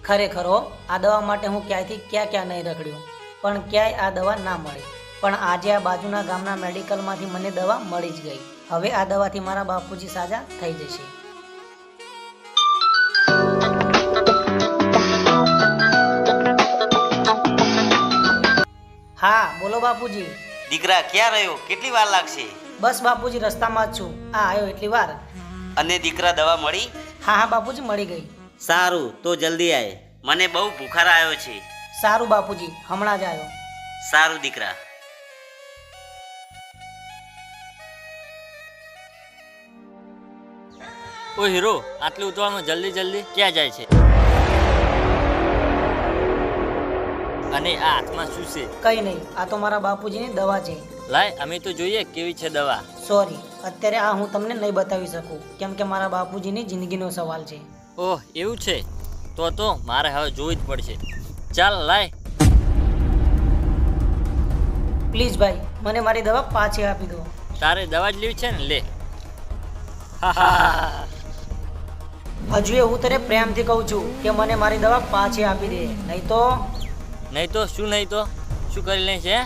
ખરેખર હો, આ દવા માટે હું ક્યાંયથી ક્યાં નહીં રખડ્યું, પણ ક્યાંય આ દવા ના મળી. પણ આજે આ બાજુના ગામના મેડિકલમાંથી મને દવા મળી જ ગઈ. હવે આ દવાથી મારા બાપુજી સાજા થઈ જશે. હા બોલો બાપુજી. દીકરા ક્યાં રહ્યો? કેટલી વાર લાગશે? બસ બાપુજી રસ્તામાં જ છું. આ આવ્યો એટલી વાર. અને દીકરા દવા મળી? હા હા બાપુજી મળી ગઈ. સારું, તો જલ્દી આય, મને બહુ ભૂખાર આવ્યો છે. સારું બાપુજી, હમણાં જ આવ્યો. સારું દીકરા. ઓ હીરો, આટલી ઉતાવળમાં જલ્દી જલ્દી ક્યાં જાય છે? અને આ હાથમાં શું છે? કઈ નહીં, આ તો મારા બાપુજીની દવા છે. લાય અમે તો જોઈએ કેવી છે દવા. સોરી, અત્યારે આ હું તમને નહીં બતાવી શકું, કેમ કે મારા બાપુજીની જિંદગીનો સવાલ છે. ઓહ એવું છે, તો મારે હવે જોવી જ પડશે. ચાલ લાય. પ્લીઝ ભાઈ, મને મારી દવા પાછી આપી દો. તારે દવા જ લેવી છે ને, લે. હજુ હું તને પ્રેમથી કહું છું કે મને મારી દવા પાછી આપી દે, નહીં તો શું કરી લે છે?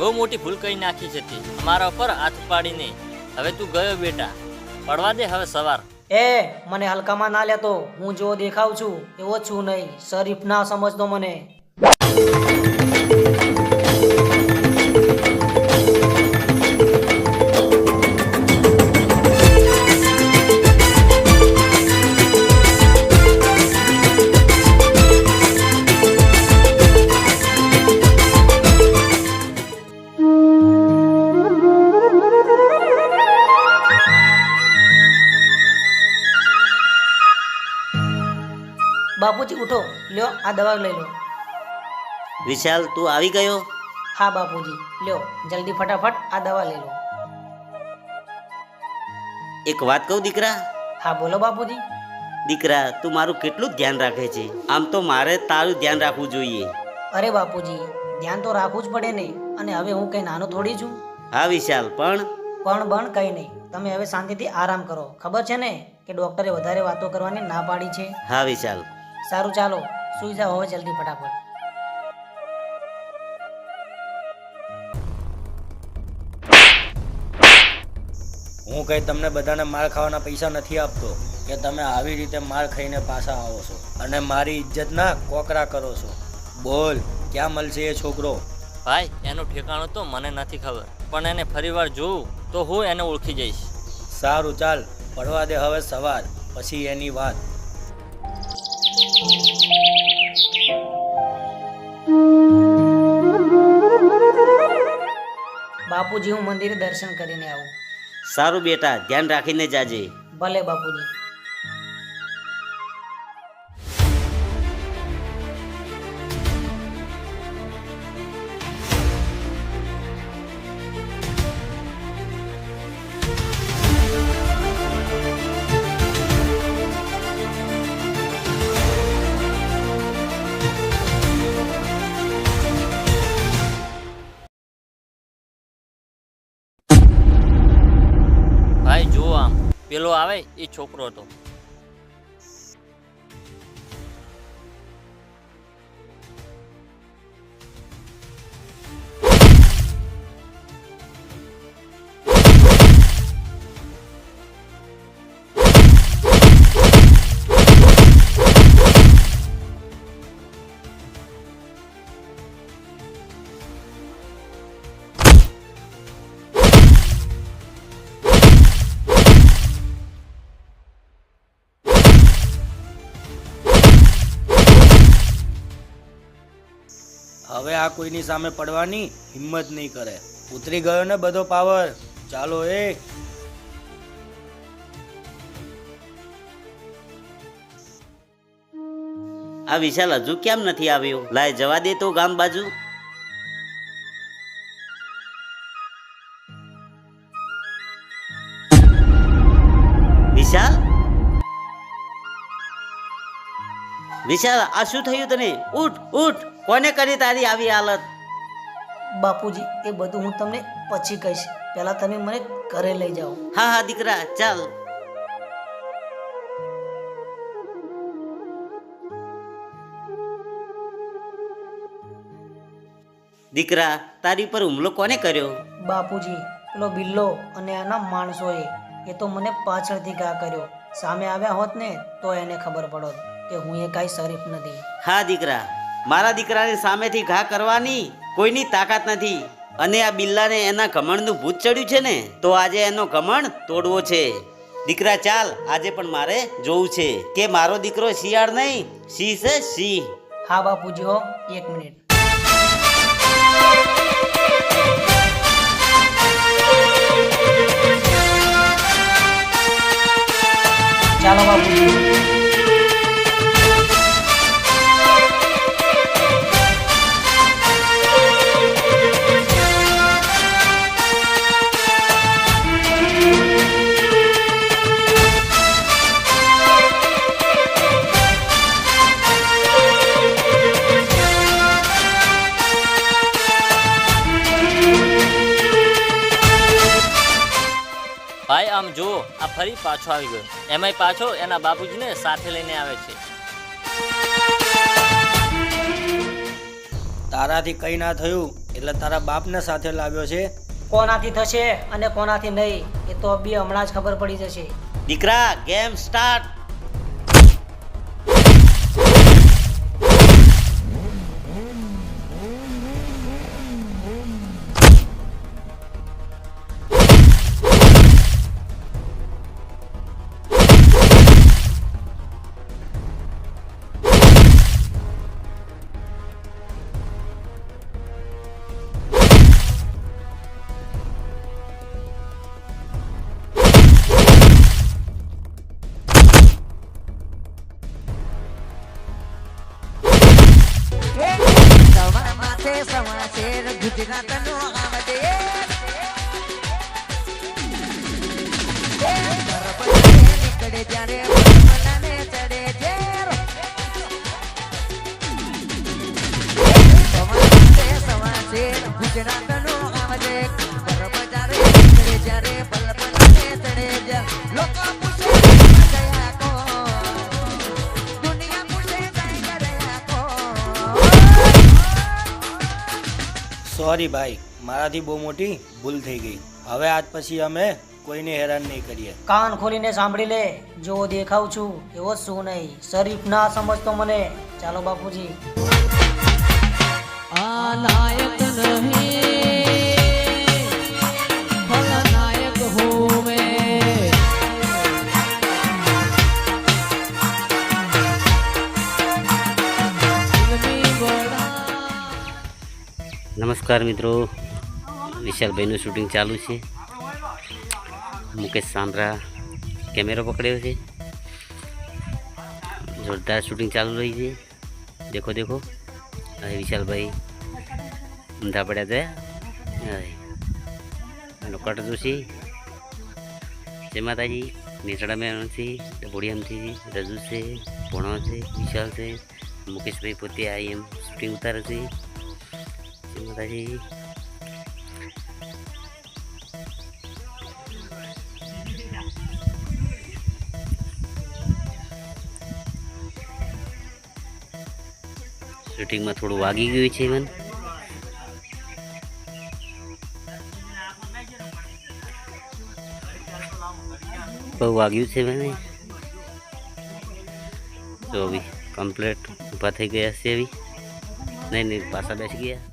બહુ મોટી ભૂલ કરી નાખી છે તે અમારા ઉપર હાથ પાડીને. હવે તું ગયો બેટા, પડવા દે હવે સવાર. મને હલકામાં ના લેતો. હું જેવો દેખાવ છું એવો છું નહીં. શરીફ ના સમજતો મને. બાપુજી ઉઠો, લ્યો આ દવા લઈ લો. વિશાલ, તું આવી ગયો? હા બાપુજી, લ્યો જલ્દી ફટાફટ આ દવા લઈ લો. એક વાત કહું દીકરા? હા બોલો બાપુજી. દીકરા, તું મારું કેટલું ધ્યાન રાખે છે. આમ તો મારે તારું ધ્યાન રાખવું જોઈએ. અરે બાપુજી, ધ્યાન તો રાખવું જ પડે ને. અને હવે હું કઈ નાનો થોડી છું. હા વિશાલ, પણ બણ કઈ નહીં. તમે હવે શાંતિથી આરામ કરો. ખબર છે ને કે ડોક્ટરે વધારે વાતો કરવાની ના પાડી છે. હા વિશાલ. સારું ચાલો, સુઈ જાઓ હવે જલ્દી ફટાફટ. હું કઈ તમને બધાને માર ખાવાના પૈસા નથી આપતો કે તમે આવી રીતે માર ખાઈને પાછા આવો છો અને મારી ઇજ્જતના કોકરા કરો છો. બોલ, ક્યાં મળશે એ છોકરો? ભાઈ એનું ઠેકાણું તો મને નથી ખબર, પણ એને ફરીવાર જોઉં તો હું એને ઓળખી જઈશ. સારું ચાલ, પડવા દે હવે સવાર, પછી એની વાત. બાપુજી, હું મંદિરે દર્શન કરીને આવું. સારું બેટા, ધ્યાન રાખીને જાજે. ભલે બાપુજી. ભાઈ જુઓ, આમ પેલો આવે એ છોકરો હતો. હવે આ કોઈની સામે પડવાની હિંમત નહીં કરે. ઉતરી ગયો ને બધો પાવર. ચાલો એ. આ વિશાલ હજુ કેમ નથી આવ્યો? લાય જવા દે તો ગામ બાજુ. વિશાલ, વિશાલ, આ શું થયું તને? ઉઠ ઉઠ. કોને કરી તારી આવી હાલત? બાપુજી એ બધું હું તમને પછી કહીશ, પહેલા તમે મને ઘરે લઈ જાઓ. હા હા દીકરા, ચાલ. દીકરા, તારી પર હુમલો કોને કર્યો? બાપુજી પેલો બિલ્લો અને એના માણસોએ. એ તો મને પાછળથી ઘા કર્યો. સામે આવ્યા હોત ને તો એને ખબર પડોત કે હું એ કાંઈ શરીફ નથી. હા દીકરા, મારા દીકરાને સામેથી ઘા કરવાની કોઈની તાકાત નથી. અને આ બિલ્લાને એના ઘમંડનું ભૂત ચડ્યું છે ને, તો આજે એનો ઘમંડ તોડવો છે. દીકરા ચાલ, આજે પણ મારે જોવું છે કે મારો દીકરો શિયાળ નહીં, સિંહ છે, સિંહ. હા બાપુજી હો, 1 મિનિટ. ચાલો બાપુજી. ભાઈ આમ જો, આ ફરી પાછો આવી ગયો. એમાંય પાછો એના બાપુજીને સાથે લઈને આવે છે. તારાથી કઈ ના થયું એટલે તારા બાપને સાથે લાવ્યો છે. કોનાથી થશે અને કોનાથી નહીં એ તો બી હમણાં જ ખબર પડી જશે. દીકરા, ગેમ સ્ટાર્ટ. સોરી ભાઈ, મારાથી બહુ મોટી ભૂલ થઈ ગઈ. હવે આજ પછી અમે કોઈને હેરાન નહીં કરીએ. કાન ખોલીને સાંભળી લે, જો દેખાવ છું એવો શું નહીં. શરીફ ના સમજતો મને. ચાલો બાપુજી. આ નાયક નહીં ખલનાયક હું મેં. નમસ્કાર મિત્રો, વિશાલભાઈનું શૂટિંગ ચાલુ છે. મુકેશ સાંભરા કેમેરો પકડ્યો છે. જોરદાર શૂટિંગ ચાલુ રહી છે. દેખો દેખો, હવે વિશાલભાઈ ઊંધા પડ્યા હતા. એનો કટ જોશી, જય માતાજી. નેસડા મેણથી, બોડિયામથી રજુ છે, ભણો છે, વિશાલ છે, મુકેશભાઈ પોતે આ એમ શૂટિંગ ઉતારે છે. જય માતાજી. શૂટિંગમાં થોડું વાગી ગયું છે મને. બહુ વાગ્યું છે મને. તો હવે કમ્પ્લીટ ઊભા થઈ ગયા છે. હવે નહીં પાછા બેસી ગયા.